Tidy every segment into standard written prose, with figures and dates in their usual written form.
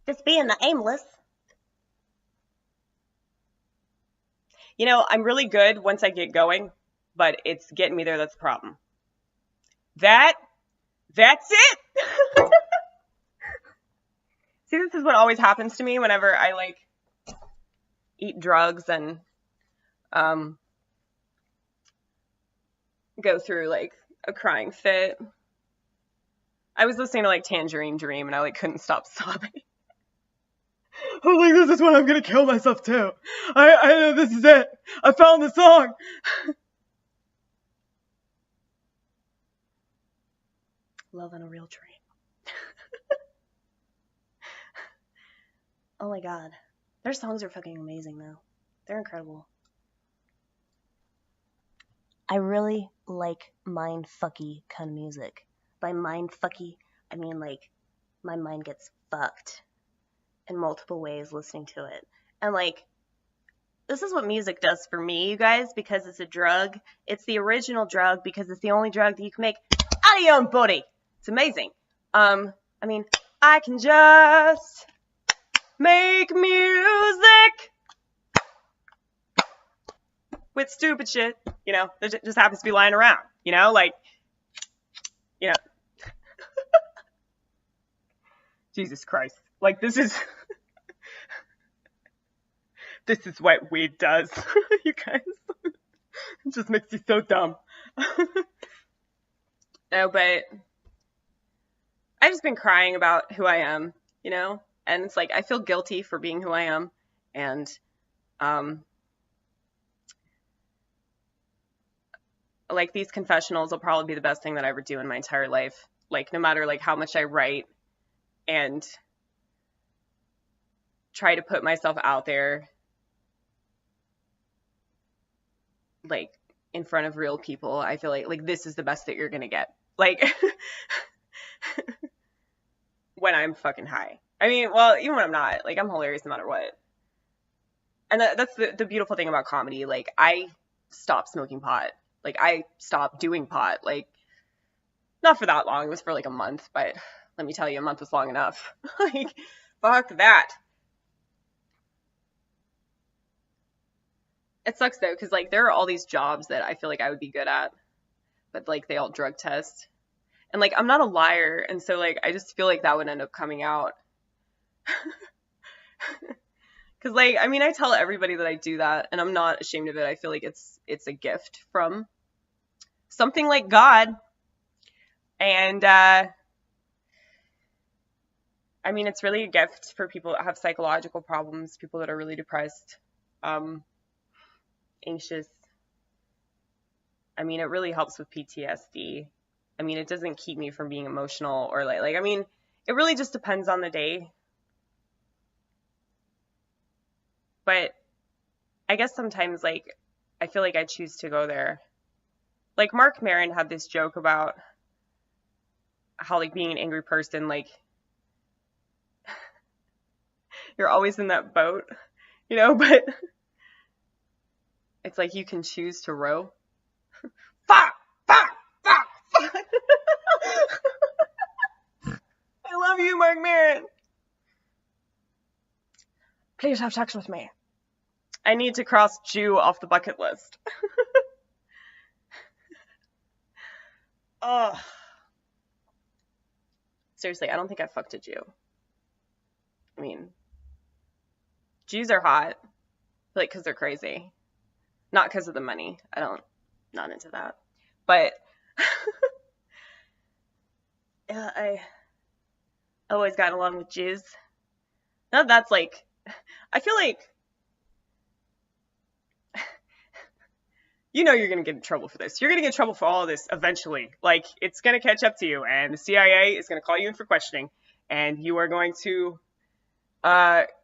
Just being aimless. You know, I'm really good once I get going, but it's getting me there that's the problem. That's it. See, this is what always happens to me whenever I like eat drugs and go through like a crying fit. I was listening to like Tangerine Dream and I like couldn't stop sobbing. I'm like, this is when I'm gonna kill myself too. I know this is it. I found the song. Love on a real train. Oh my god. Their songs are fucking amazing though. They're incredible. I really like mind-fucky kind of music. By mind-fucky, I mean like my mind gets fucked in multiple ways listening to it. And like, this is what music does for me, you guys, because it's a drug. It's the original drug because it's the only drug that you can make out of your own body. It's amazing. I mean, I can just make music with stupid shit, you know, that just happens to be lying around, you know, like, you know. Jesus Christ. Like, this is what weed does, you guys. It just makes you so dumb. No, but I've just been crying about who I am, you know, and it's like I feel guilty for being who I am, and like these confessionals will probably be the best thing that I ever do in my entire life. Like, no matter like how much I write and try to put myself out there, like in front of real people, I feel like this is the best that you're gonna get. Like, when I'm fucking high. I mean, well, even when I'm not, like, I'm hilarious no matter what. And that's the beautiful thing about comedy. Like, I stopped smoking pot. Like, I stopped doing pot. Like, not for that long. It was for like a month, but let me tell you, a month was long enough. Like, fuck that. It sucks though, because like there are all these jobs that I feel like I would be good at, but like they all drug test. And like I'm not a liar, and so like I just feel like that would end up coming out. Cause like, I mean, I tell everybody that I do that, and I'm not ashamed of it. I feel like it's a gift from something like God. And I mean, it's really a gift for people that have psychological problems, people that are really depressed, anxious. I mean, it really helps with PTSD. I mean, it doesn't keep me from being emotional or like I mean, it really just depends on the day. But I guess sometimes like I feel like I choose to go there. Like Marc Maron had this joke about how like being an angry person, like you're always in that boat, you know, but it's like you can choose to row. Fuck! Fuck! Fuck! Fuck! I love you, Marc Maron. Please have sex with me. I need to cross Jew off the bucket list. Oh. Seriously, I don't think I fucked a Jew. I mean, Jews are hot, like, because they're crazy. Not because of the money. Not into that. But, yeah, I always got along with Jews. Now that's like, I feel like, you know you're going to get in trouble for this. You're going to get in trouble for all of this eventually. Like, it's going to catch up to you, and the CIA is going to call you in for questioning, and you are going to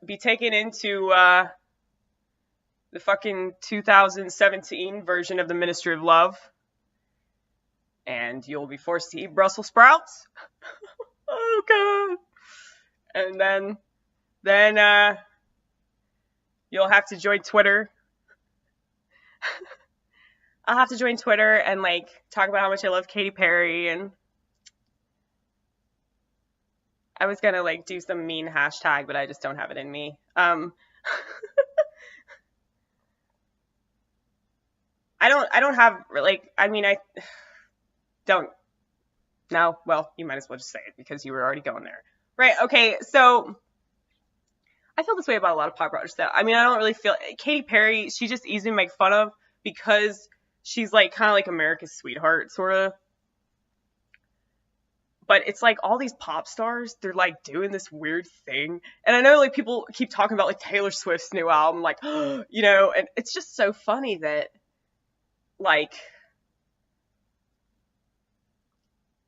be taken into the fucking 2017 version of the Ministry of Love, and you'll be forced to eat Brussels sprouts. Oh, God. And then you'll have to join Twitter. I'll have to join Twitter and like talk about how much I love Katy Perry, and I was gonna like do some mean hashtag, but I just don't have it in me. I don't have like, I mean, I don't know. Well, you might as well just say it because you were already going there. Right. Okay. So I feel this way about a lot of pop artists though. I mean, I don't really feel Katy Perry, she just easy to make fun of because she's like kind of like America's sweetheart sort of. But it's like all these pop stars, they're like doing this weird thing. And I know like people keep talking about like Taylor Swift's new album, like, you know, and it's just so funny that like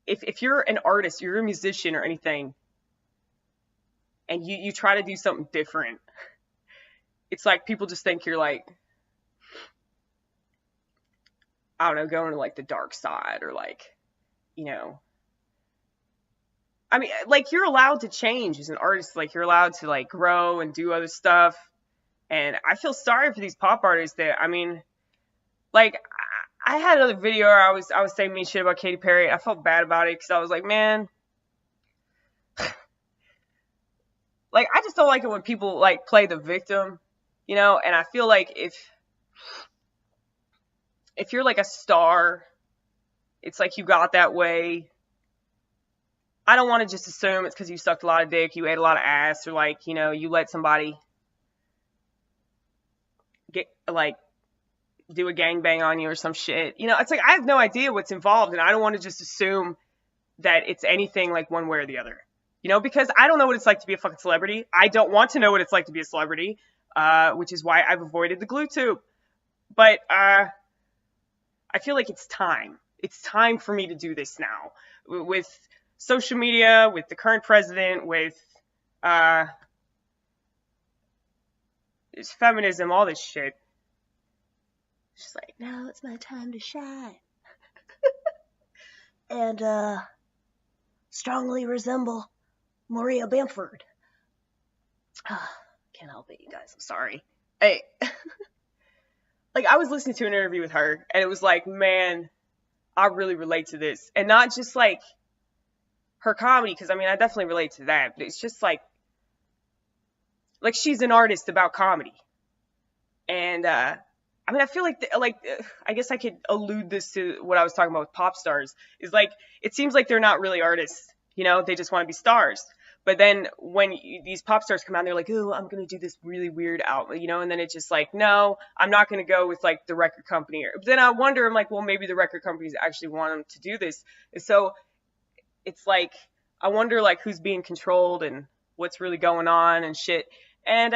if you're an artist, you're a musician or anything, and you try to do something different, it's like people just think you're like, I don't know, going to like the dark side or like, you know, I mean, like you're allowed to change as an artist, like you're allowed to like grow and do other stuff. And I feel sorry for these pop artists that, I mean, like I had another video where I was saying mean shit about Katy Perry. I felt bad about it because I was like, man, like I just don't like it when people like play the victim, you know. And I feel like if you're like a star, it's like you got that way. I don't want to just assume it's because you sucked a lot of dick, you ate a lot of ass, or like, you know, you let somebody get like do a gangbang on you or some shit. You know, it's like I have no idea what's involved, and I don't want to just assume that it's anything like one way or the other. You know, because I don't know what it's like to be a fucking celebrity. I don't want to know what it's like to be a celebrity, which is why I've avoided the gluetube. But I feel like it's time. It's time for me to do this now. With social media, with the current president, with feminism, all this shit. It's just like, now it's my time to shine. And strongly resemble Maria Bamford. Can't help it, you guys. I'm sorry. Hey, like I was listening to an interview with her, and it was like, man, I really relate to this, and not just like her comedy, because I mean, I definitely relate to that, but it's just like she's an artist about comedy, and I mean, I feel like I guess I could allude this to what I was talking about with pop stars. Is like it seems like they're not really artists, you know? They just want to be stars. But then when these pop stars come out, they're like, "Oh, I'm gonna do this really weird album," you know? And then it's just like, no, I'm not gonna go with like the record company. But then I wonder, I'm like, well, maybe the record companies actually want them to do this. And so it's like I wonder like who's being controlled and what's really going on and shit. And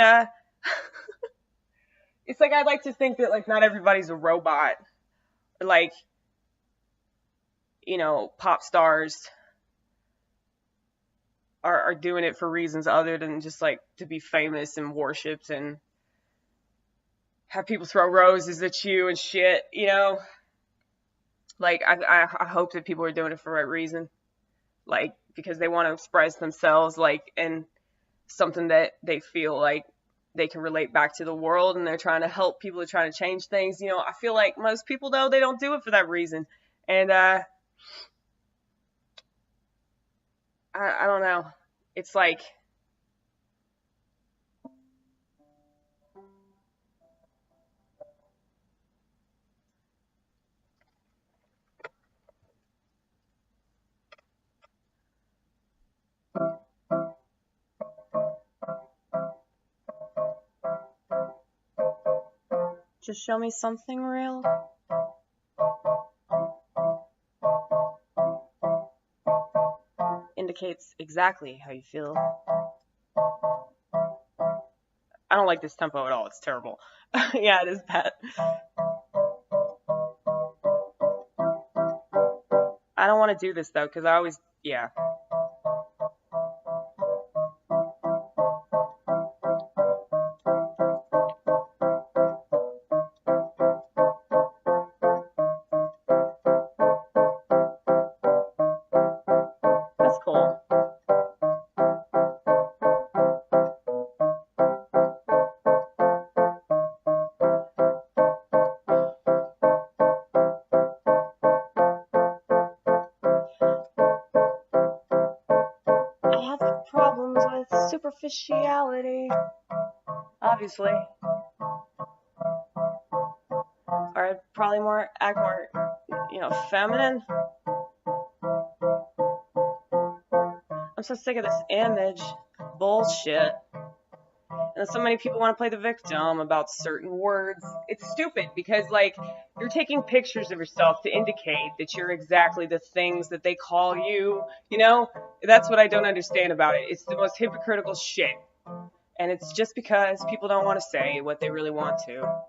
it's like I'd like to think that like not everybody's a robot. Or, like, you know, pop stars are doing it for reasons other than just like to be famous and worshipped and have people throw roses at you and shit, you know? Like I hope that people are doing it for the right reason. Like because they want to express themselves, like, and something that they feel like they can relate back to the world, and they're trying to help people, are trying to change things. You know, I feel like most people though, they don't do it for that reason. And I don't know. It's like just show me something real. Indicates exactly how you feel. I don't like this tempo at all. It's terrible. Yeah, it is bad. I don't want to do this though, because I always, yeah. That's cool. superficiality, obviously. Or I'd probably act more, feminine. I'm so sick of this image bullshit. And so many people want to play the victim about certain words. It's stupid because, like, you're taking pictures of yourself to indicate that you're exactly the things that they call you. That's what I don't understand about it. It's the most hypocritical shit. And it's just because people don't want to say what they really want to.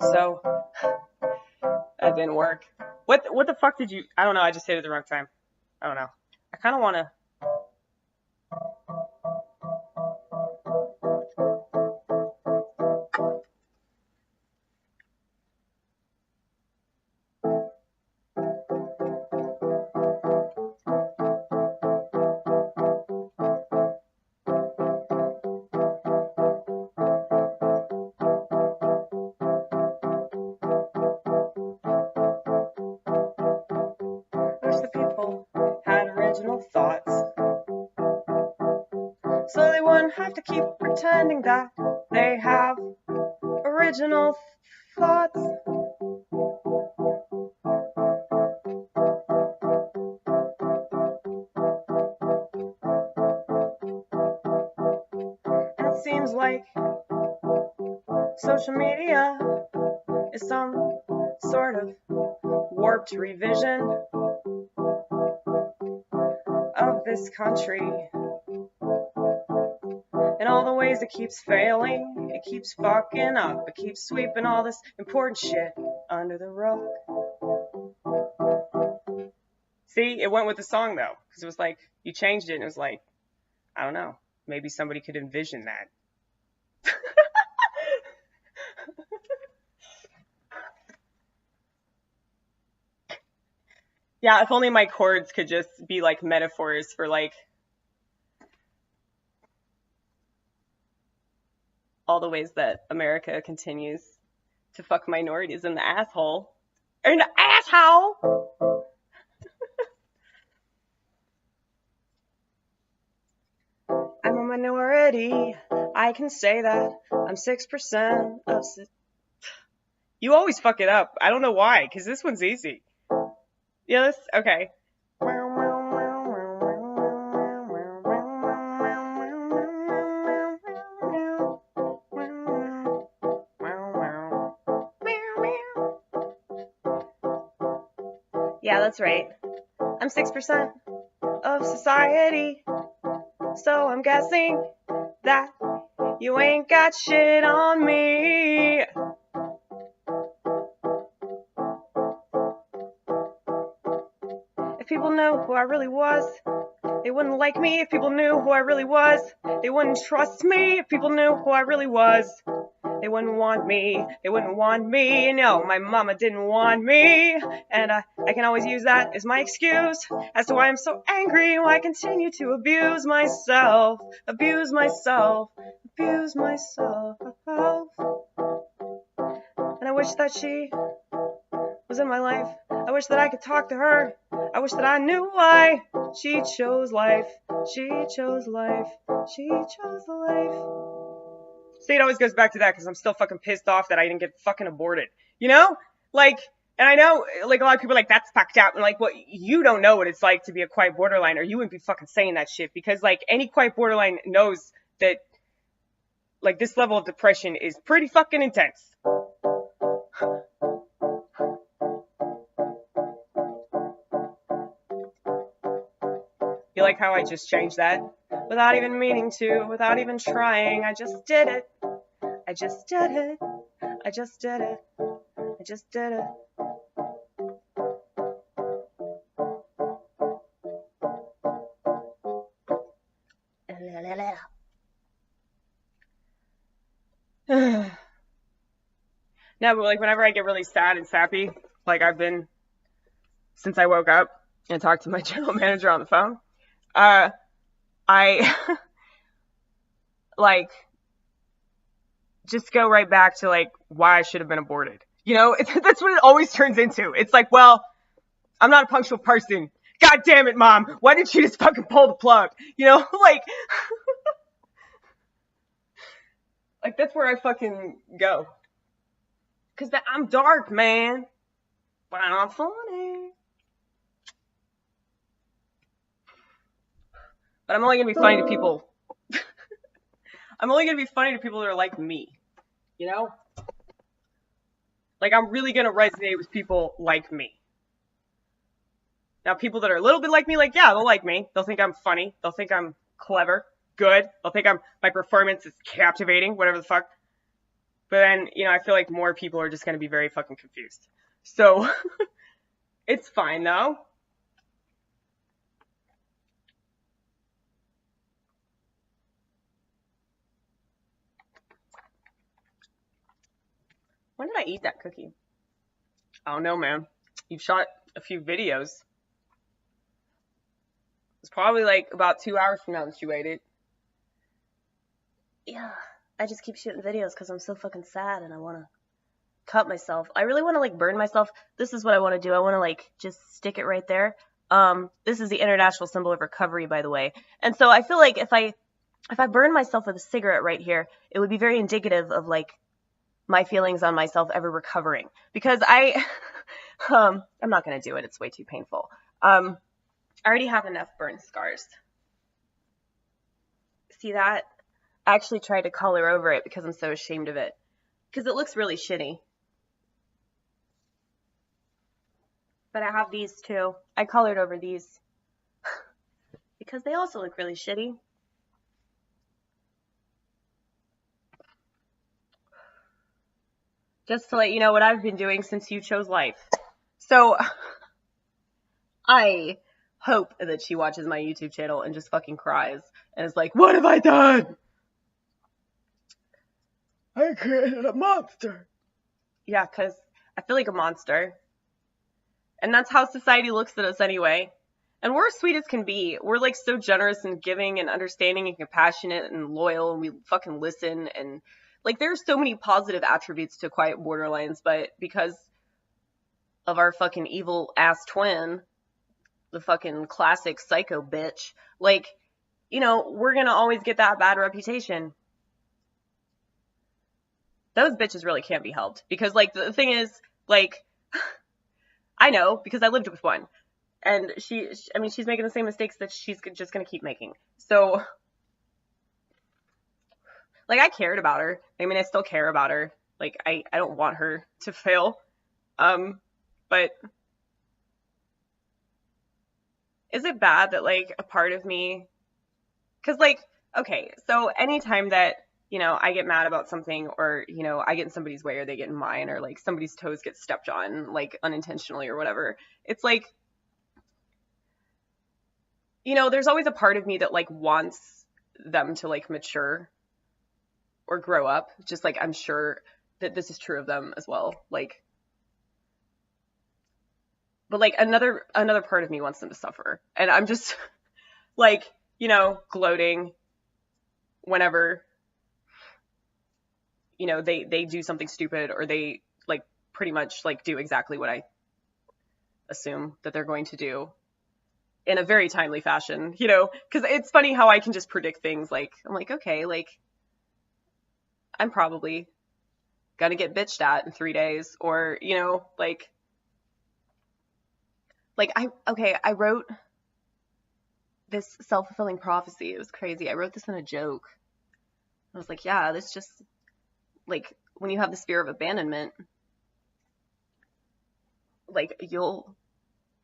So, that didn't work. What the fuck did you... I don't know, I just hit it at the wrong time. I don't know. I kind of want to... the people had original thoughts, so they wouldn't have to keep pretending that they have original thoughts. And it seems like social media is some sort of warped revision of this country, and all the ways it keeps failing, it keeps fucking up, it keeps sweeping all this important shit under the rug. See, it went with the song though, because it was like, you changed it and it was like, I don't know, maybe somebody could envision that. Yeah, if only my chords could just be like metaphors for like all the ways that America continues to fuck minorities in the asshole. In the asshole! I'm a minority. I can say that. I'm 6% of... You always fuck it up. I don't know why, because this one's easy. Yeah, okay. Yeah, that's right. I'm 6% of society, so I'm guessing that you ain't got shit on me. If people knew who I really was, they wouldn't like me. If people knew who I really was, they wouldn't trust me. If people knew who I really was, they wouldn't want me. They wouldn't want me. No, my mama didn't want me. And I can always use that as my excuse as to why I'm so angry, why I continue to abuse myself. Abuse myself. Abuse myself. And I wish that she was in my life. I wish that I could talk to her. I wish that I knew why she chose life. She chose life. She chose life. See, it always goes back to that because I'm still fucking pissed off that I didn't get fucking aborted. Like, and I know, like, a lot of people are like, that's fucked up. And like, well, you don't know what it's like to be a quiet borderline, or you wouldn't be fucking saying that shit, because like any quiet borderline knows that like this level of depression is pretty fucking intense. You like how I just changed that? Without even meaning to, without even trying, I just did it. I just did it. I just did it. I just did it. No, but like whenever I get really sad and sappy, like I've been since I woke up and talked to my general manager on the phone, I like just go right back to like why I should have been aborted. That's what it always turns into. It's like, well, I'm not a punctual person. God damn it, Mom. Why didn't she just fucking pull the plug? You know, like that's where I fucking go. Cause I'm dark, man. But I'm funny. But I'm only gonna be funny to people. I'm only gonna be funny to people that are like me. You know? Like, I'm really gonna resonate with people like me. Now, people that are a little bit like me, like, yeah, they'll like me. They'll think I'm funny. They'll think I'm clever, good. They'll think my performance is captivating, whatever the fuck. But then, you know, I feel like more people are just gonna be very fucking confused. So, it's fine, though. When did I eat that cookie? I don't know, man. You've shot a few videos. It's probably like about 2 hours from now that you ate it. Yeah, I just keep shooting videos because I'm so fucking sad and I want to cut myself. I really want to like burn myself. This is what I want to do. I want to like just stick it right there. This is the international symbol of recovery, by the way. And so I feel like if I burn myself with a cigarette right here, it would be very indicative of like my feelings on myself ever recovering. Because I'm not going to do it. It's way too painful. I already have enough burn scars. See that? I actually tried to color over it because I'm so ashamed of it. Because it looks really shitty. But I have these too. I colored over these. Because they also look really shitty. Just to let you know what I've been doing since you chose life. So, I hope that she watches my YouTube channel and just fucking cries. And is like, what have I done? I created a monster. Yeah, because I feel like a monster. And that's how society looks at us anyway. And we're as sweet as can be. We're like so generous and giving and understanding and compassionate and loyal, and we fucking listen. And like there's so many positive attributes to quiet borderlines, but because of our fucking evil ass twin, the fucking classic psycho bitch, like, you know, we're gonna always get that bad reputation. Those bitches really can't be helped. Because, like, the thing is, like, I know, because I lived with one. And she's making the same mistakes that she's just gonna keep making. So, like, I cared about her. I mean, I still care about her. Like, I don't want her to fail. But is it bad that, like, a part of me... Because, like, okay, so anytime that, you know, I get mad about something, or, you know, I get in somebody's way or they get in mine, or like somebody's toes get stepped on, like unintentionally or whatever, it's like, you know, there's always a part of me that like wants them to like mature or grow up. Just like, I'm sure that this is true of them as well. Like, but like another part of me wants them to suffer. And I'm just like, you know, gloating whenever, you know, they do something stupid, or they like pretty much like do exactly what I assume that they're going to do in a very timely fashion, you know, because it's funny how I can just predict things. Like, I'm like, okay, like I'm probably gonna get bitched at in 3 days, or, you know, like I wrote this self-fulfilling prophecy. It was crazy. I wrote this in a joke. I was like, yeah, this just, like, when you have this fear of abandonment, like, you'll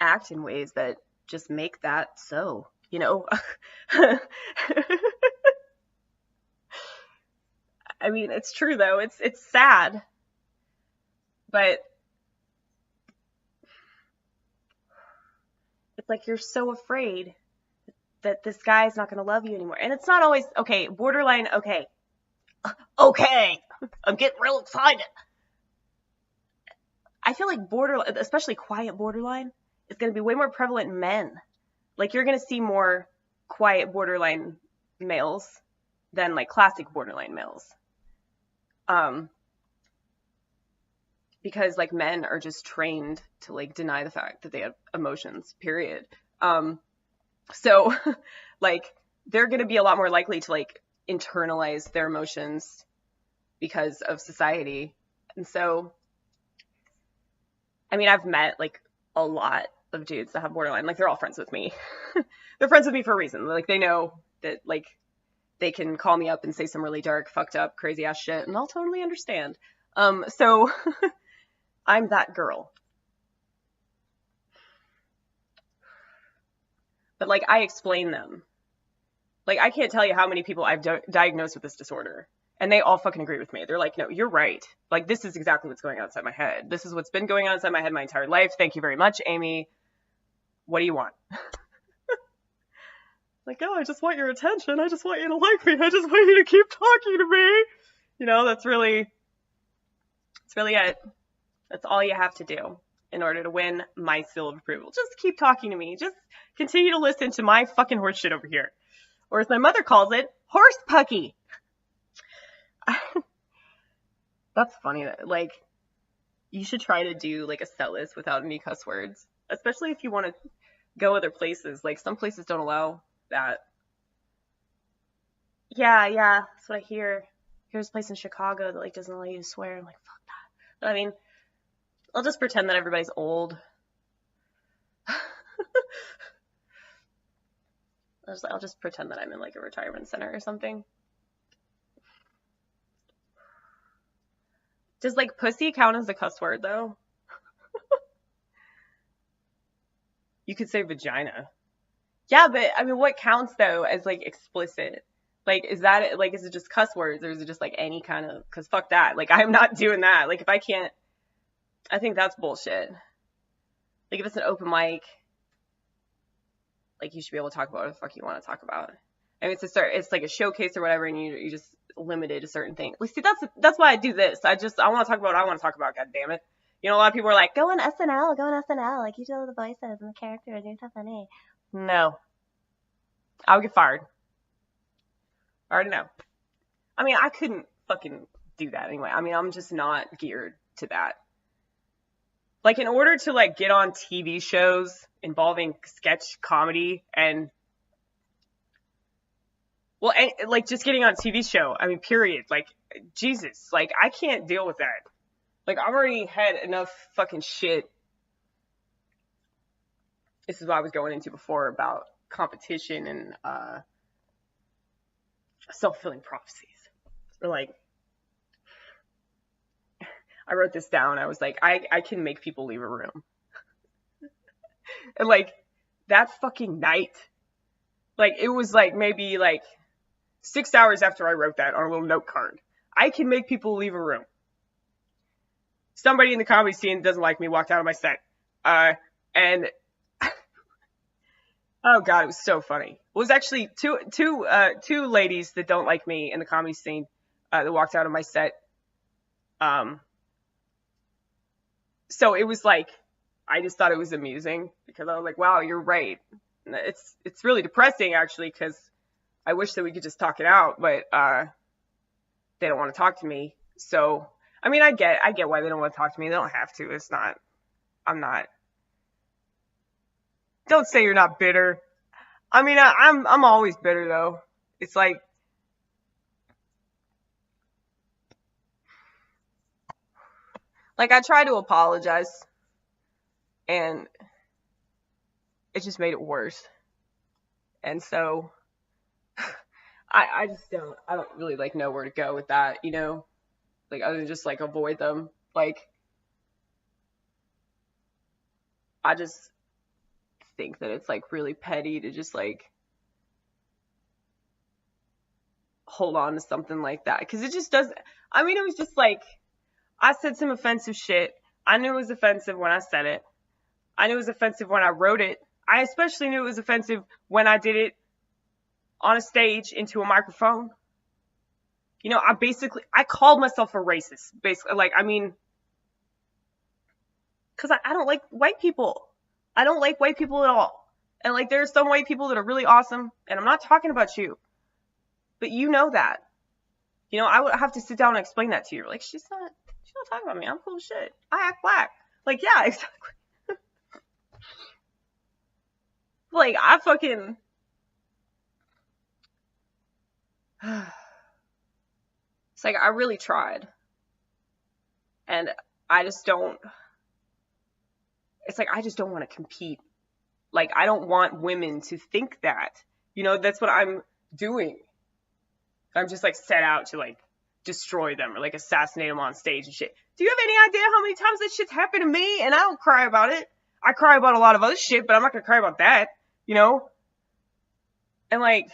act in ways that just make that so, you know? I mean, it's true, though. It's sad. But it's like you're so afraid that this guy's not going to love you anymore. And it's not always, okay, borderline, okay. Okay, I'm getting real excited. I feel like borderline, especially quiet borderline, is going to be way more prevalent in men. Like, you're going to see more quiet borderline males than like classic borderline males. Because like men are just trained to like deny the fact that they have emotions, period. So like they're going to be a lot more likely to like internalize their emotions because of society. And so, I mean, I've met like a lot of dudes that have borderline. Like they're all friends with me. They're friends with me for a reason. Like they know that like they can call me up and say some really dark, fucked up, crazy ass shit, and I'll totally understand. So I'm that girl. But like I explain them. Like I can't tell you how many people I've diagnosed with this disorder, and they all fucking agree with me. They're like, no, you're right. Like this is exactly what's going on inside my head. This is what's been going on inside my head my entire life. Thank you very much, Amy. What do you want? Like, oh, I just want your attention. I just want you to like me. I just want you to keep talking to me. You know, that's really it. That's all you have to do in order to win my seal of approval. Just keep talking to me. Just continue to listen to my fucking horse shit over here. Or as my mother calls it, horse pucky. That's funny. Like, you should try to do like a set list without any cuss words, especially if you want to go other places. Like some places don't allow that. Yeah, that's what I hear. Here's a place in Chicago that like doesn't allow you to swear. I'm like, fuck that. But I mean, I'll just pretend that everybody's old. I'll just pretend that I'm in like a retirement center or something. Does like pussy count as a cuss word though? You could say vagina. Yeah, but I mean, what counts though as like explicit? Like, is it just cuss words or is it just like any kind of, cause fuck that. Like, I'm not doing that. Like, if I can't, I think that's bullshit. Like, if it's an open mic, like you should be able to talk about what the fuck you want to talk about. I mean, it's like a showcase or whatever, and you just limited to certain things. Like, see, that's why I do this. I want to talk about what I want to talk about. God damn it. You know, a lot of people are like, go on SNL. Like, you do the voices and the characters. You're so funny. No. I would get fired. I already know. I mean, I couldn't fucking do that anyway. I mean, I'm just not geared to that. Like, in order to, like, get on TV shows involving sketch comedy and, well, and, like, just getting on a TV show, I mean, period. Like, Jesus. Like, I can't deal with that. Like, I've already had enough fucking shit. This is what I was going into before about competition and, self-fulfilling prophecies. Or, like, I wrote this down. I was like, I can make people leave a room. And, like, that fucking night, like, it was, like, maybe, like, 6 hours after I wrote that on a little note card. I can make people leave a room. Somebody in the comedy scene doesn't like me, walked out of my set. And, oh God, it was so funny. It was actually two ladies that don't like me in the comedy scene, that walked out of my set. So it was like, I just thought it was amusing because I was like, wow, you're right. It's really depressing actually, because I wish that we could just talk it out, but, they don't want to talk to me. So, I mean, I get why they don't want to talk to me. They don't have to. I'm not. Don't say you're not bitter. I mean, I'm always bitter though. It's like, I try to apologize and it just made it worse. And so I don't really like know where to go with that, you know, like other than just like avoid them. Like, I just think that it's like really petty to just like hold on to something like that, because it just doesn't. I mean, it was just like, I said some offensive shit. I knew it was offensive when I said it. I knew it was offensive when I wrote it. I especially knew it was offensive when I did it on a stage into a microphone. You know, I called myself a racist, basically. Like, I mean, because I don't like white people. I don't like white people at all. And, like, there are some white people that are really awesome, and I'm not talking about you. But you know that. You know, I would have to sit down and explain that to you. Like, she's not talking about me. I'm cool as shit. I act black. Like, yeah, exactly. Like, I fucking, it's like, I really tried. And I just don't, it's like, I just don't want to compete. Like, I don't want women to think that. You know, that's what I'm doing. I'm just like set out to like destroy them or like assassinate them on stage and shit. Do you have any idea how many times that shit's happened to me? And I don't cry about it. I cry about a lot of other shit, but I'm not gonna cry about that, you know? And like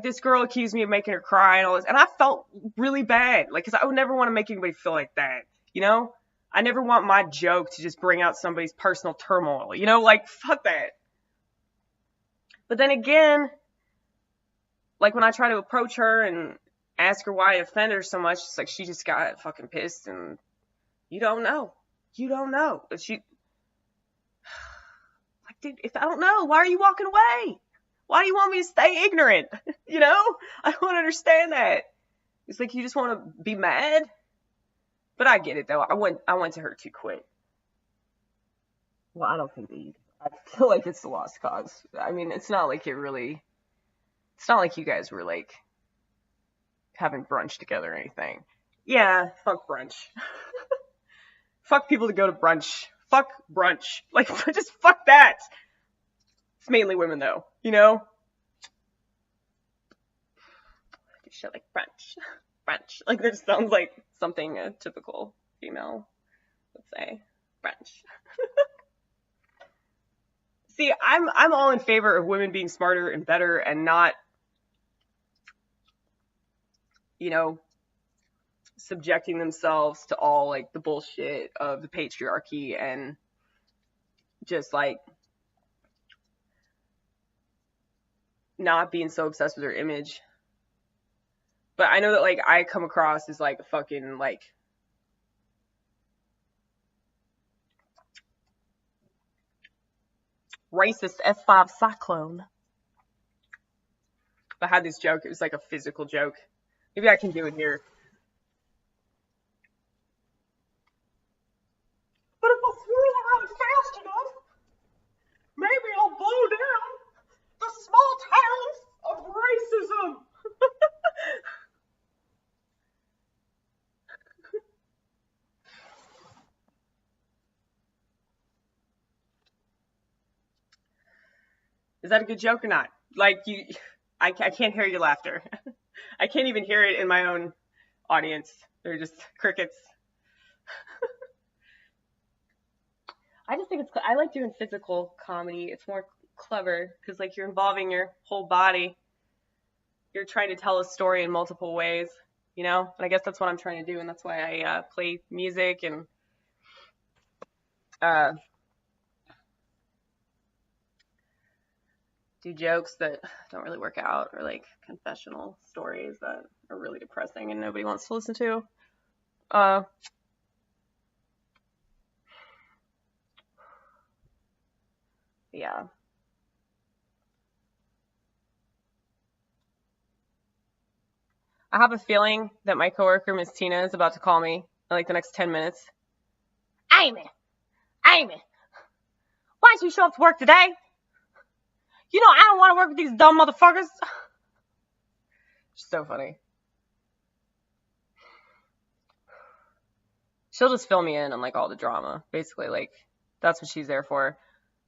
this girl accused me of making her cry and all this, and I felt really bad, like, cause I would never want to make anybody feel like that, you know? I never want my joke to just bring out somebody's personal turmoil, you know? Like, fuck that. But then again, like when I try to approach her and ask her why I offended her so much, it's like she just got fucking pissed, and you don't know. You don't know. But she, like, dude, if I don't know, why are you walking away? Why do you want me to stay ignorant? You know? I don't understand that. It's like you just want to be mad. But I get it though. I went to her too quick. Well, I don't think that you. I feel like it's a lost cause. I mean, it's not like it's not like you guys were like having brunch together or anything. Yeah, fuck brunch. Fuck people that go to brunch. Fuck brunch. Like, just fuck that. It's mainly women though, you know? Shit like brunch. Brunch. Like, that just sounds like something a typical female would say. Brunch. See, I'm all in favor of women being smarter and better and not, you know, subjecting themselves to all like the bullshit of the patriarchy and just like not being so obsessed with their image. But I know that like I come across as like a fucking like racist F5 cyclone. I had this joke. It was like a physical joke. Maybe I can do it here. But if I swirl around fast enough, maybe I'll blow down the small towns of racism. Is that a good joke or not? Like, I can't hear your laughter. I can't even hear it in my own audience. They're just crickets. I just think I like doing physical comedy. It's more clever because like you're involving your whole body. You're trying to tell a story in multiple ways, you know? And I guess that's what I'm trying to do, and that's why I play music and do jokes that don't really work out, or like confessional stories that are really depressing and nobody wants to listen to. Yeah. I have a feeling that my coworker, Miss Tina, is about to call me in like the next 10 minutes. Amy, why didn't you show up to work today? You know, I don't want to work with these dumb motherfuckers. She's so funny. She'll just fill me in on like all the drama, basically. Like, that's what she's there for.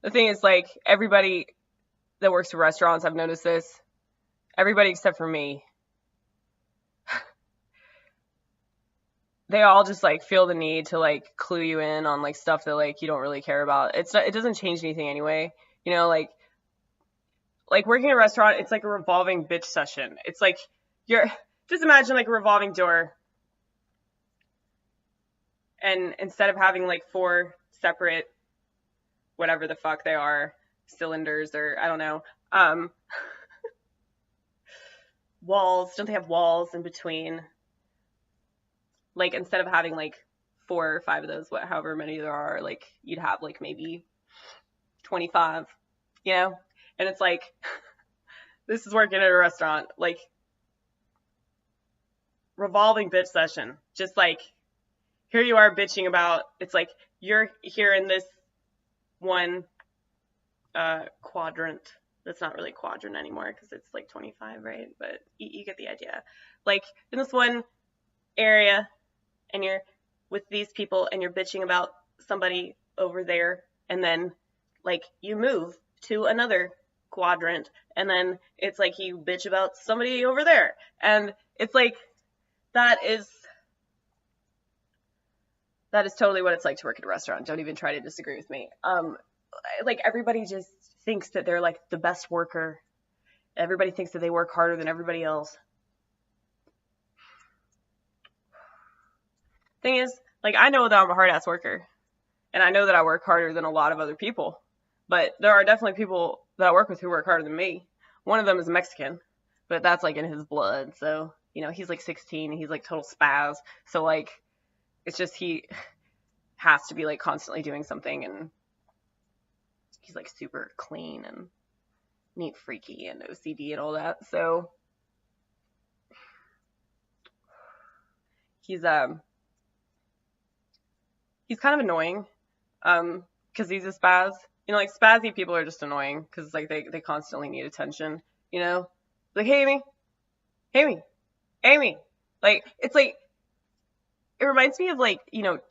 The thing is, like, everybody that works at restaurants, I've noticed this. Everybody except for me. They all just like feel the need to like clue you in on like stuff that like you don't really care about. It doesn't change anything anyway. You know, like working in a restaurant, it's like a revolving bitch session. It's like just imagine like a revolving door. And instead of having like 4 separate, whatever the fuck they are, cylinders or I don't know, walls, don't they have walls in between? Like, instead of having like 4 or 5 of those, however many there are, like you'd have like maybe 25, you know? And it's like, this is working at a restaurant, like revolving bitch session. Just like, here you are bitching about, it's like you're here in this one quadrant. That's not really quadrant anymore because it's like 25, right? But you get the idea. Like in this one area, and you're with these people and you're bitching about somebody over there, and then like you move to another quadrant, and then it's like you bitch about somebody over there, and it's like that is totally what it's like to work at a restaurant. Don't even try to disagree with me. Like everybody just thinks that they're like the best worker. Everybody thinks that they work harder than everybody else. Thing is, like I know that I'm a hard ass worker, and I know that I work harder than a lot of other people. But there are definitely people that I work with who work harder than me. One of them is Mexican, but that's like in his blood. So, you know, he's like 16 and he's like total spaz. So like, it's just he has to be like constantly doing something, and he's like super clean and neat freaky and OCD and all that. So he's kind of annoying because he's a spaz. You know, like spazzy people are just annoying because like they constantly need attention. You know, like hey Amy, Amy, Amy. Like it's like it reminds me of like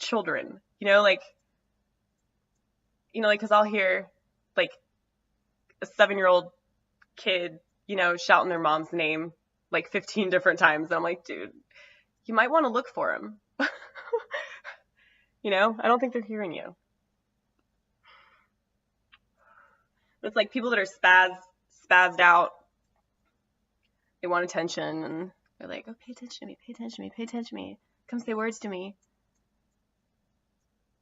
children. Like because I'll hear like a 7-year-old kid shouting their mom's name like 15 different times. And I'm like, dude, you might want to look for him. I don't think they're hearing you. It's like people that are spazzed out. They want attention, and they're like, oh, pay attention to me, pay attention to me, pay attention to me. Come say words to me.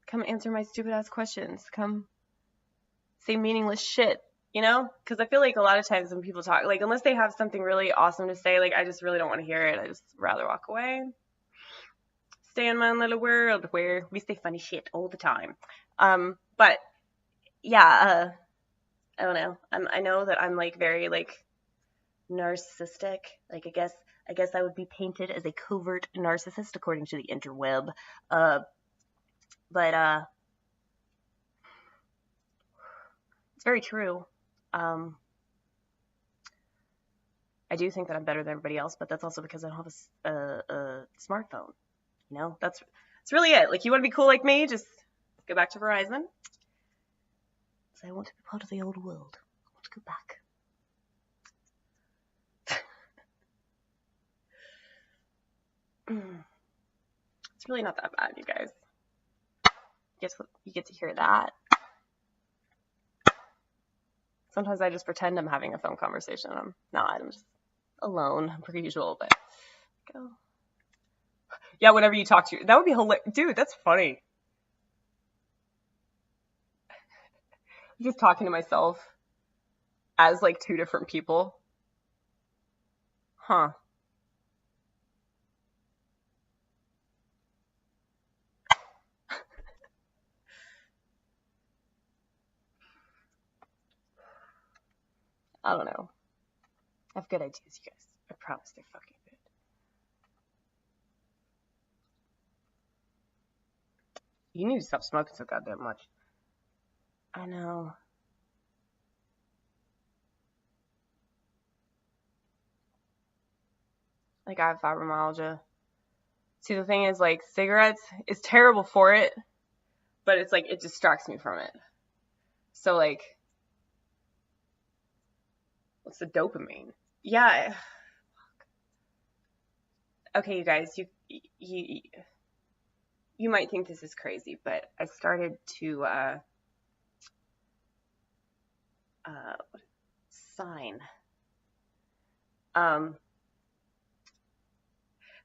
Come answer my stupid ass questions. Come say meaningless shit, Because I feel like a lot of times when people talk, like, unless they have something really awesome to say, like, I just really don't want to hear it. I just rather walk away. Stay in my own little world where we say funny shit all the time. But yeah, I don't know. I know that I'm like very like narcissistic. Like I guess I would be painted as a covert narcissist according to the interweb. But it's very true. I do think that I'm better than everybody else, but that's also because I don't have a smartphone. That's really it. Like, you want to be cool like me? Just go back to Verizon. So I want to be part of the old world. I want to go back. It's really not that bad, you guys. You get to hear that. Sometimes I just pretend I'm having a phone conversation. I'm not. I'm just alone, per usual. But go. Yeah, whenever you talk to, that would be hilarious. Dude, that's funny. I'm just talking to myself as like two different people. Huh. I don't know. I have good ideas, you guys. I promise they're fucking good. You need to stop smoking so goddamn much. I know. Like, I have fibromyalgia. See, the thing is, like, cigarettes is terrible for it, but it's like, it distracts me from it. So, like, what's the dopamine? Yeah. Okay, you guys, you might think this is crazy, but I started to sign.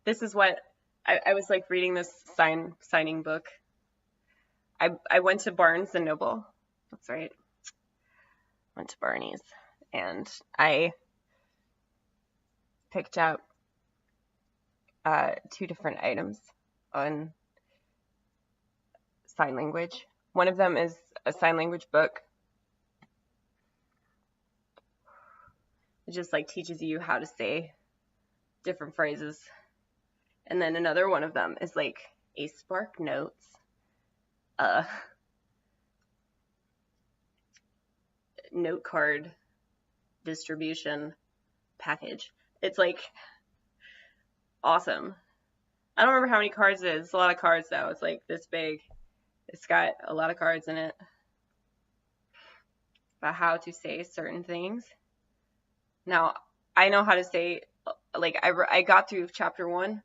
This is what I was like reading this signing book. I went to Barnes and Noble. That's right. Went to Barney's, and I picked up 2 different items on sign language. One of them is a sign language book. It just like teaches you how to say different phrases. And then another one of them is like a Spark Notes note card distribution package. It's like awesome. I don't remember how many cards it is. It's a lot of cards though. It's like this big. It's got a lot of cards in it about how to say certain things. Now, I know how to say, like, I got through chapter 1.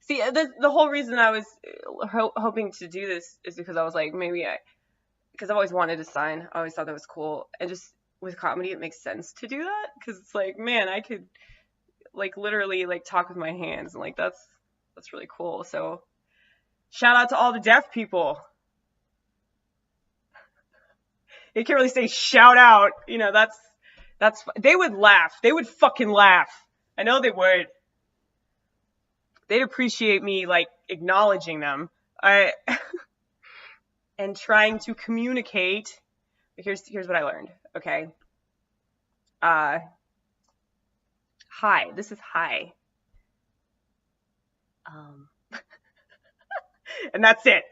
See, the whole reason I was hoping to do this is because I was like, because I've always wanted to sign. I always thought that was cool. And just with comedy, it makes sense to do that. Because it's like, man, I could, like, literally, like, talk with my hands. And, like, that's really cool. So, shout out to all the deaf people. You can't really say shout out. You know, that's, they would laugh. They would fucking laugh. I know they would. They'd appreciate me, like, acknowledging them. And trying to communicate. Here's what I learned. Okay. Hi. This is hi. And that's it.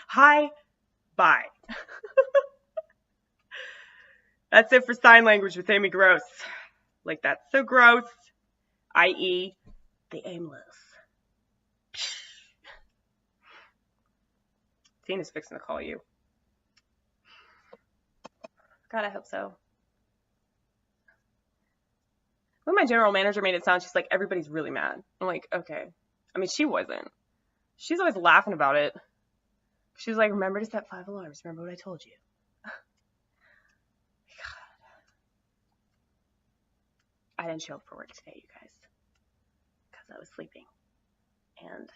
Hi. Bye. That's it for sign language with Amy Gross. Like, that's so gross. I.e. the aimless. Tina's fixing to call you. God, I hope so. When my general manager made it sound, she's like, everybody's really mad. I'm like, okay. I mean, she wasn't. She's always laughing about it. She's like, remember to set 5 alarms. Remember what I told you. I didn't show up for work today, you guys, because I was sleeping. And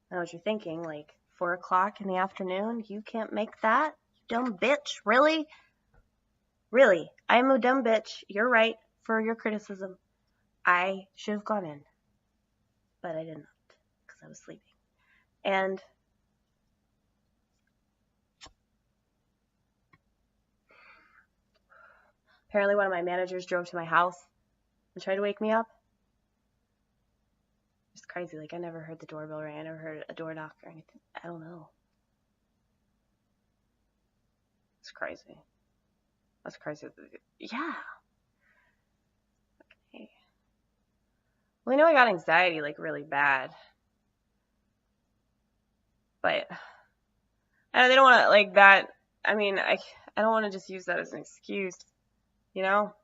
I know what you're thinking, like, 4 o'clock in the afternoon, you can't make that? You dumb bitch, really? Really, I'm a dumb bitch. You're right for your criticism. I should have gone in, but I did not, because I was sleeping. And apparently one of my managers drove to my house and tried to wake me up. It's crazy. Like, I never heard the doorbell ring. I never heard a door knock or anything. I don't know. It's crazy. That's crazy. Yeah. Okay. Well, I know I got anxiety, like, really bad. But they don't want to, like, that. I mean, I don't want to just use that as an excuse, you know?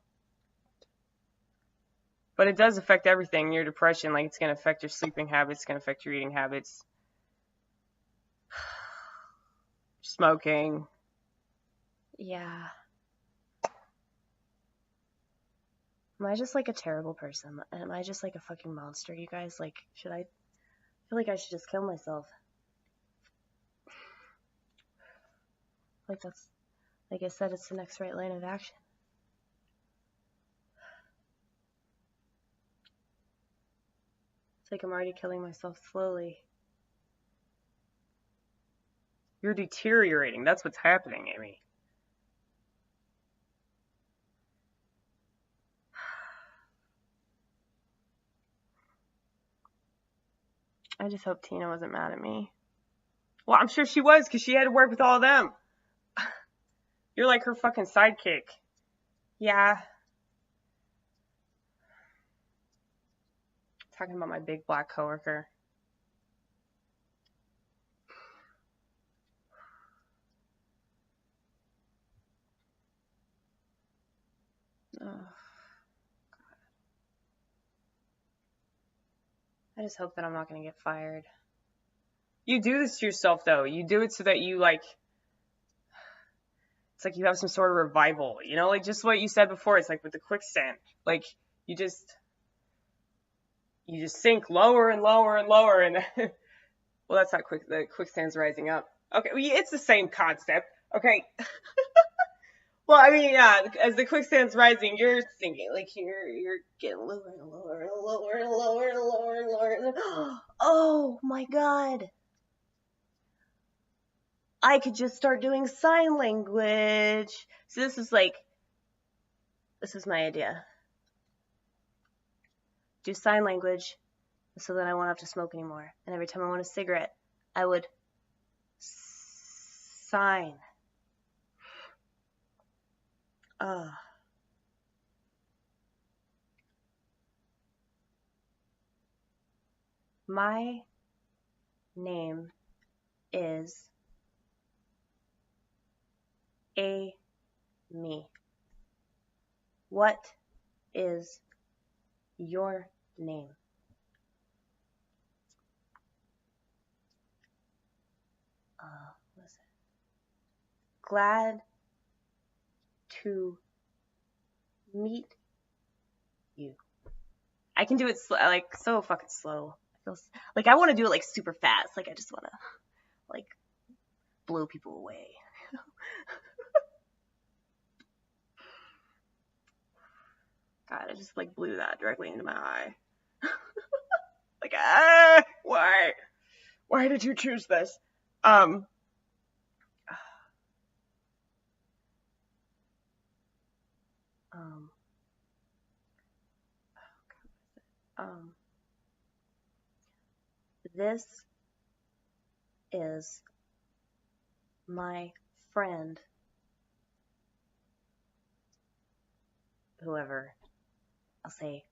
But it does affect everything. Your depression, like, it's going to affect your sleeping habits. It's going to affect your eating habits. Smoking. Yeah. Am I just, like, a terrible person? Am I just, like, a fucking monster, you guys? Like, I feel like I should just kill myself. Like, that's, like I said, it's the next right line of action. It's like I'm already killing myself slowly. You're deteriorating. That's what's happening, Amy. I just hope Tina wasn't mad at me. Well, I'm sure she was, because she had to work with all of them. You're like her fucking sidekick. Yeah. Talking about my big black coworker. Oh, God. I just hope that I'm not going to get fired. You do this to yourself, though. You do it so that you, like, it's like you have some sort of revival, you know, like just what you said before. It's like with the quicksand, like you just sink lower and lower and lower, and well, that's not quick. The quicksand's rising up. Okay, well, it's the same concept. Okay. Well, I mean, yeah, as the quicksand's rising, you're sinking. Like you're getting lower and lower and lower and lower and lower and lower. And oh my God. I could just start doing sign language. So this is my idea. Do sign language so that I won't have to smoke anymore. And every time I want a cigarette, I would sign. Uh, my name is Amy. What is your name? What is it? Glad to meet you. I can do it like so fucking slow. I feel like I want to do it like super fast. Like I just want to like blow people away. God, I just like blew that directly into my eye. Like, why? Why did you choose this? Um, um, this is my friend, whoever. I'll say,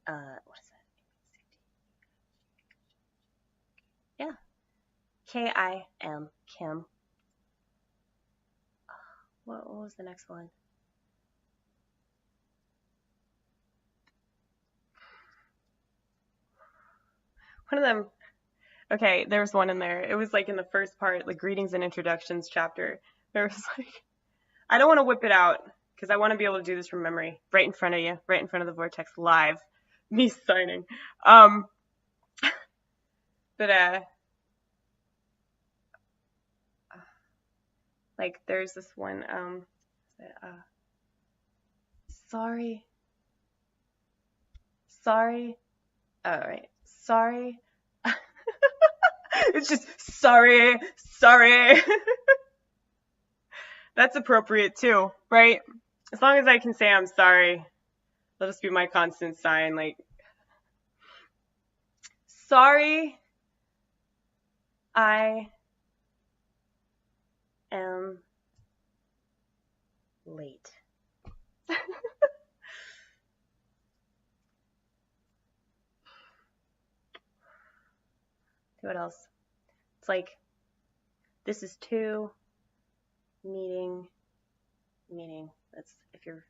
what is that? Yeah, Kim, Kim. What was the next one? One of them. Okay, there was one in there. It was like in the first part, the greetings and introductions chapter. There was like, I don't want to whip it out because I want to be able to do this from memory, right in front of you, right in front of the vortex, live, me signing. But like there's this one. Sorry. Oh, right. Sorry. It's just sorry. That's appropriate too, right? As long as I can say I'm sorry, that'll just be my constant sign. Like, sorry, I am late. What else? It's like, this is two, meeting. That's if you're,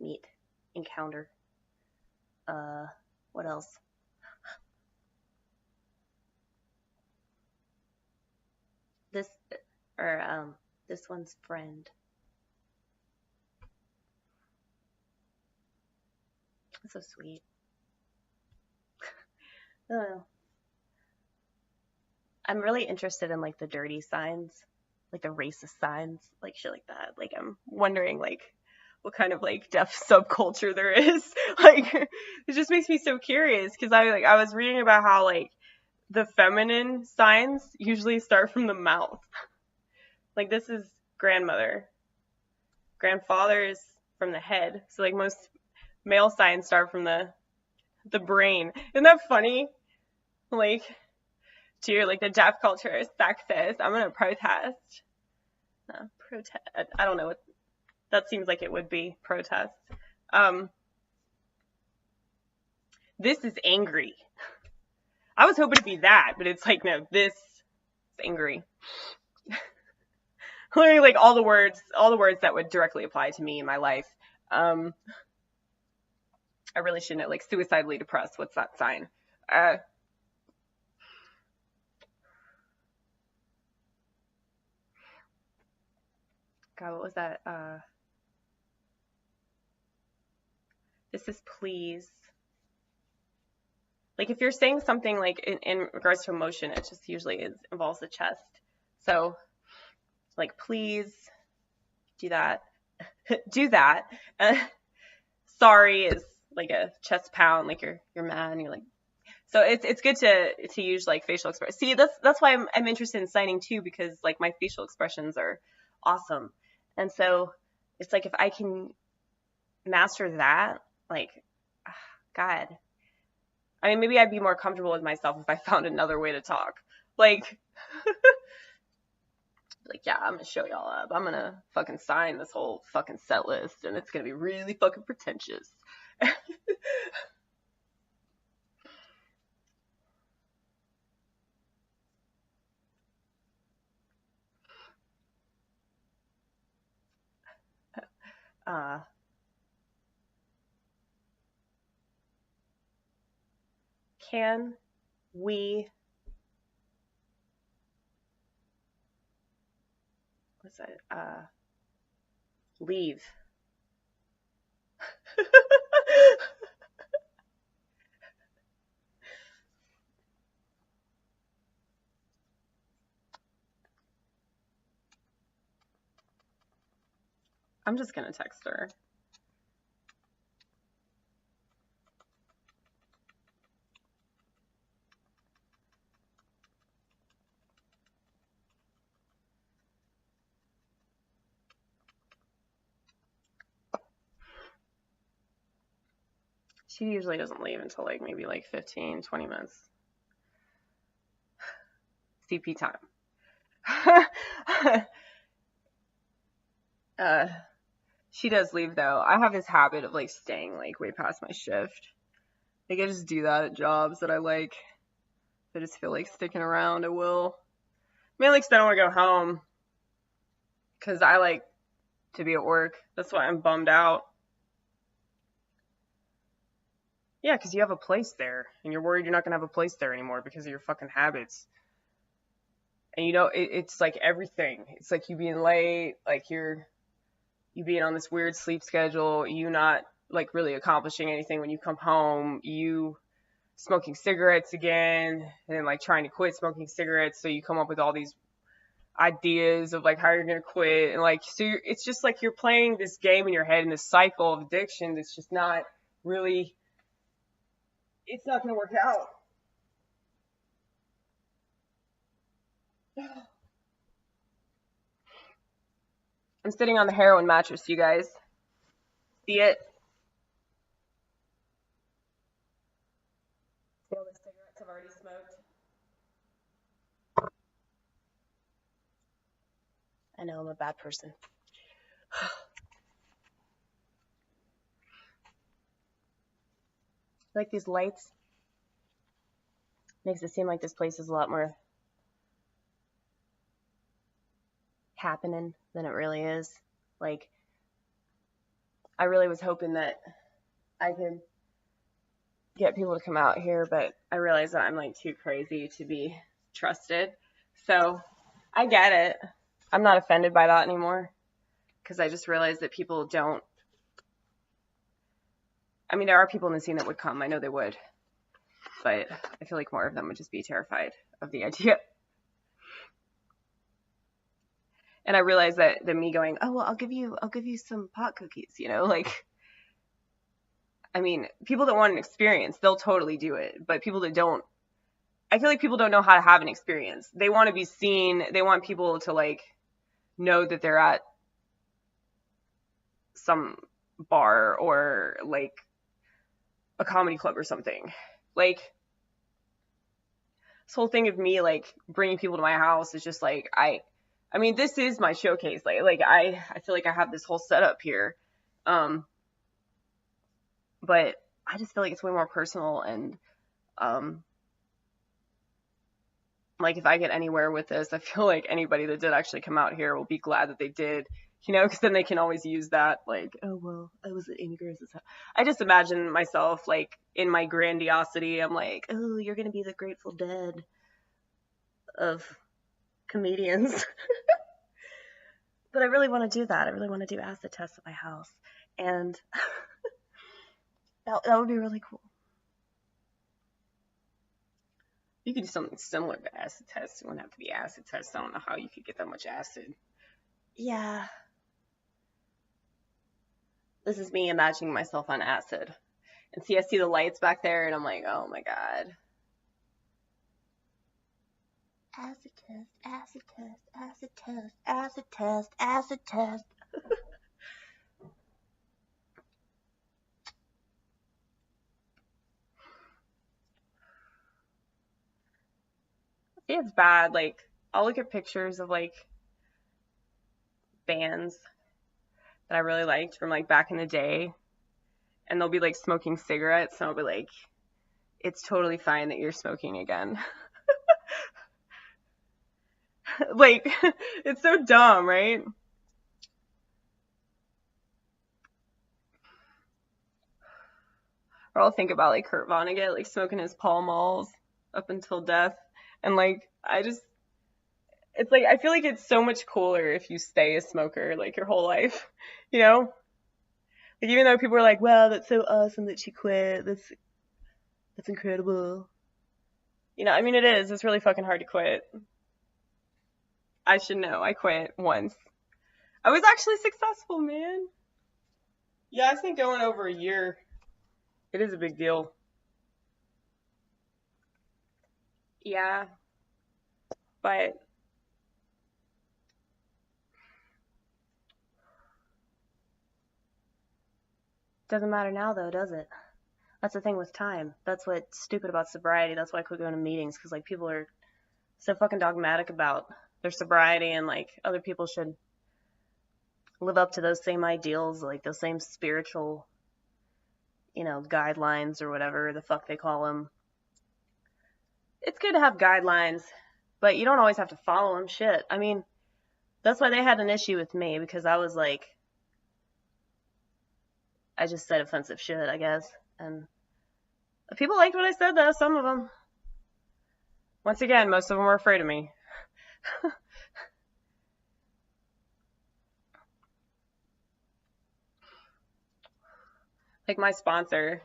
meet, encounter. What else? This, or, this one's friend. That's so sweet. I don't know. I'm really interested in like the dirty signs, like the racist signs, like shit like that. Like I'm wondering like what kind of like deaf subculture there is. Like it just makes me so curious because I was reading about how like the feminine signs usually start from the mouth. Like this is grandmother. Grandfather is from the head. So like most male signs start from the brain. Isn't that funny? Like to your like the deaf culture is sexist. I'm gonna protest. I don't know what that seems like it would be protest. This is angry. I was hoping to be that, but it's like no, this is angry. Literally like all the words that would directly apply to me in my life. I really shouldn't like suicidally depressed. What's that sign? God, what was that? This is please. Like if you're saying something like in regards to emotion, it just usually involves the chest. So like please do that. Do that. Sorry is like a chest pound, like you're mad and you're like. So it's good to use like facial expressions. See, that's why I'm interested in signing too, because like my facial expressions are awesome. And so it's like if I can master that, like, God, I mean, maybe I'd be more comfortable with myself if I found another way to talk. Like, Like, yeah, I'm gonna show y'all up. I'm gonna fucking sign this whole fucking set list, and it's gonna be really fucking pretentious. uh, can we, what's that? Leave. I'm just gonna text her. She usually doesn't leave until like maybe like 15, 20 minutes. CP time. She does leave though. I have this habit of like staying like way past my shift. Like I just do that at jobs that I like. If I just feel like sticking around, I will. Mainly because I don't want to go home. Because I like to be at work. That's why I'm bummed out. Yeah, because you have a place there. And you're worried you're not going to have a place there anymore because of your fucking habits. And you know, it's like everything. It's like you being late, like you being on this weird sleep schedule, you not like really accomplishing anything when you come home, you smoking cigarettes again, and then like trying to quit smoking cigarettes, so you come up with all these ideas of like how you're gonna quit, and like so it's just like you're playing this game in your head in this cycle of addiction that's just not really, it's not gonna work out. I'm sitting on the heroin mattress, you guys. See it? See all the cigarettes I've already smoked? I know I'm a bad person. Like these lights makes it seem like this place is a lot more happening than it really is. Like, I really was hoping that I could get people to come out here, but I realize that I'm like too crazy to be trusted. So I get it. I'm not offended by that anymore because I just realized that people don't. I mean, there are people in the scene that would come. I know they would. But I feel like more of them would just be terrified of the idea. And I realized that me going, oh, well, I'll give you some pot cookies, you know, like, I mean, people that want an experience, they'll totally do it. But people that don't, I feel like people don't know how to have an experience. They want to be seen. They want people to like know that they're at some bar or like a comedy club or something. Like, this whole thing of me like bringing people to my house is just like, I mean, this is my showcase. Like I feel like I have this whole setup here. But I just feel like it's way more personal, and like if I get anywhere with this, I feel like anybody that did actually come out here will be glad that they did, you know, because then they can always use that, like, oh, well, I was at Amy Grace's house. I just imagine myself, like, in my grandiosity, I'm like, oh, you're going to be the Grateful Dead of comedians. But I really want to do that. I really want to do acid tests at my house. And that would be really cool. You could do something similar to acid tests. It wouldn't have to be acid tests. I don't know how you could get that much acid. Yeah. This is me imagining myself on acid. And see, I see the lights back there, and I'm like, oh my god. Acid test, acid test, acid test, acid test, acid test. See, it's bad. Like, I'll look at pictures of like bands that I really liked from like back in the day, and they'll be like smoking cigarettes, and I'll be like, it's totally fine that you're smoking again. Like, it's so dumb, right? Or I'll think about like Kurt Vonnegut, like smoking his Pall Malls up until death. And like, it's like, I feel like it's so much cooler if you stay a smoker like your whole life, you know? Like, even though people are like, wow, that's so awesome that she quit. That's incredible. You know, I mean, it is. It's really fucking hard to quit. I should know. I quit once. I was actually successful, man. Yeah, I think going over a year, it is a big deal. Yeah, but doesn't matter now though, does it? That's the thing with time. That's what's stupid about sobriety. That's why I quit going to meetings, because like people are so fucking dogmatic about their sobriety, and like other people should live up to those same ideals, like those same spiritual, guidelines or whatever the fuck they call them. It's good to have guidelines, but you don't always have to follow them. Shit. I mean, that's why they had an issue with me, because I was like, I just said offensive shit, I guess. And people liked what I said, though, some of them. Once again, most of them were afraid of me. Like my sponsor,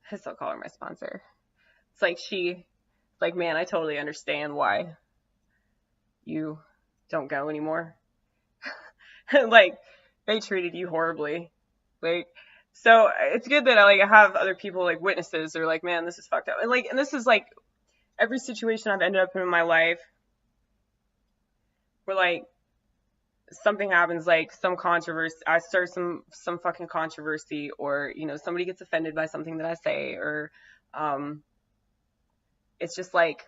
I still call her my sponsor. It's like, man, I totally understand why you don't go anymore. Like, they treated you horribly. Like, so it's good that I have other people like witnesses. They're like, man, this is fucked up. And this is like every situation I've ended up in my life where like something happens, like some controversy, I start some fucking controversy, or somebody gets offended by something that I say, or it's just like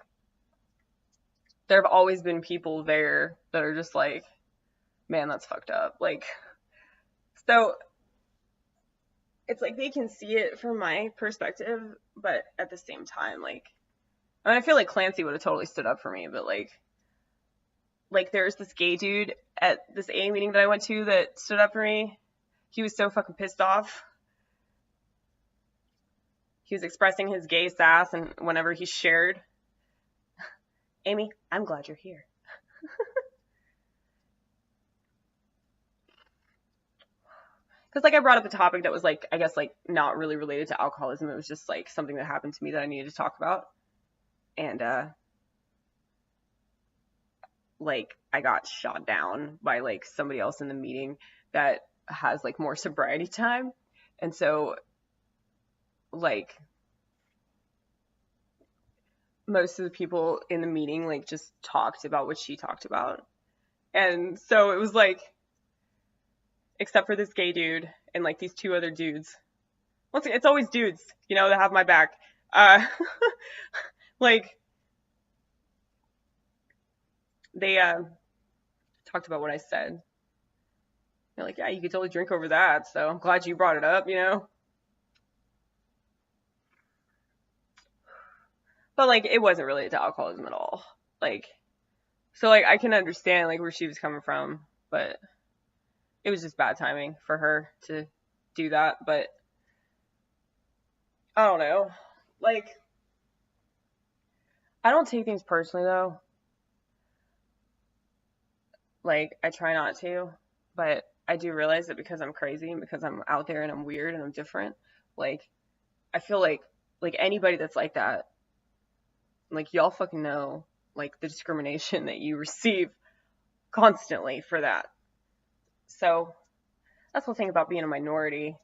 there have always been people there that are just like, man, that's fucked up. Like, so it's like they can see it from my perspective, but at the same time, like, I mean, I feel like Clancy would have totally stood up for me, but like there's this gay dude at this AA meeting that I went to that stood up for me. He was so fucking pissed off. He was expressing his gay sass, and whenever he shared, Amy, I'm glad you're here. Because like I brought up a topic that was like, I guess like not really related to alcoholism. It was just like something that happened to me that I needed to talk about. And like I got shot down by like somebody else in the meeting that has like more sobriety time. And so like most of the people in the meeting like just talked about what she talked about. And so it was like, except for this gay dude and like these two other dudes. Once again, it's always dudes, that have my back. Like they talked about what I said. They're like, yeah, you could totally drink over that, so I'm glad you brought it up, But like it wasn't related to alcoholism at all. Like, so like I can understand like where she was coming from, but it was just bad timing for her to do that. But I don't know. Like, I don't take things personally though. Like, I try not to, but I do realize that because I'm crazy and because I'm out there and I'm weird and I'm different, like, I feel like anybody that's like that, like, y'all fucking know, like, the discrimination that you receive constantly for that. So that's the thing about being a minority,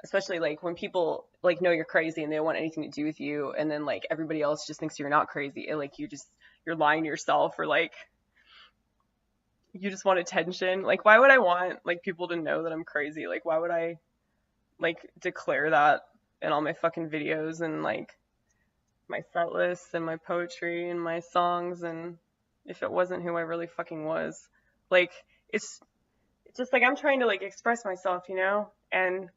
especially like when people like know you're crazy and they don't want anything to do with you, and then like everybody else just thinks you're not crazy, and like you're lying to yourself, or like you just want attention. Like, why would I want like people to know that I'm crazy? Like, why would I like declare that in all my fucking videos and like my set lists and my poetry and my songs, and if it wasn't who I really fucking was? Like, it's it's just like I'm trying to like express myself, you know, and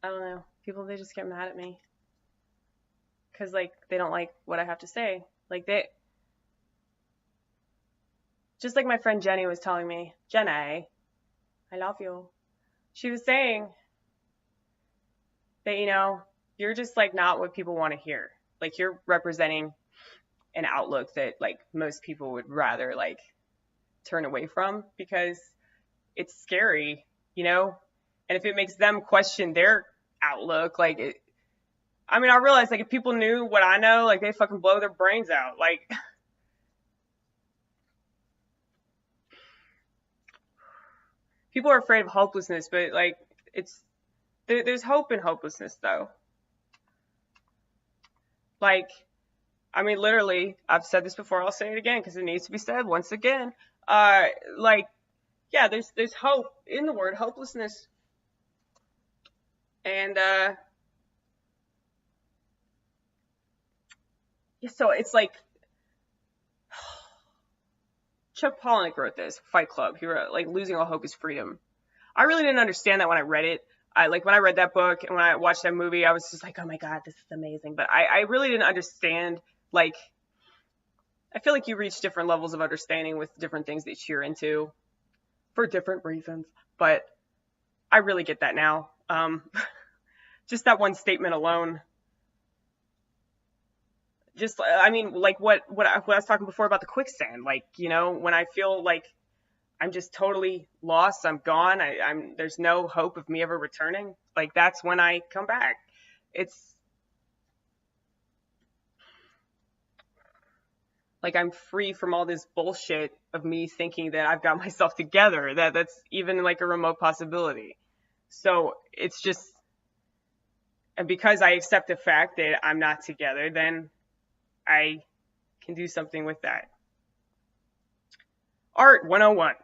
I don't know. People, they just get mad at me because like they don't like what I have to say. Like they, just like my friend Jenny was telling me, Jenny, I love you. She was saying that, you know, you're just like not what people want to hear. Like you're representing an outlook that like most people would rather like turn away from because it's scary, you know? And if it makes them question their outlook, like it, I mean, I realize like if people knew what I know, like they fucking blow their brains out. Like people are afraid of hopelessness, but like it's there's hope in hopelessness though. Like I mean, literally, I've said this before. I'll say it again because it needs to be said once again. Uh, like yeah, there's hope in the word hopelessness, and yeah, so it's like Chuck Palahniuk wrote this Fight Club. He wrote like losing all hope is freedom. I really didn't understand that when I read it. I like when I read that book and when I watched that movie, I was just like, oh my God, this is amazing. But I really didn't understand. Like, I feel like you reach different levels of understanding with different things that you're into for different reasons. But I really get that now. Just that one statement alone. Just, I mean, like what I was talking before about the quicksand. Like, you know, when I feel like I'm just totally lost. I'm gone. There's no hope of me ever returning. Like that's when I come back. It's like I'm free from all this bullshit of me thinking that I've got myself together. That's even like a remote possibility. So it's just, and because I accept the fact that I'm not together, then I can do something with that. Art 101.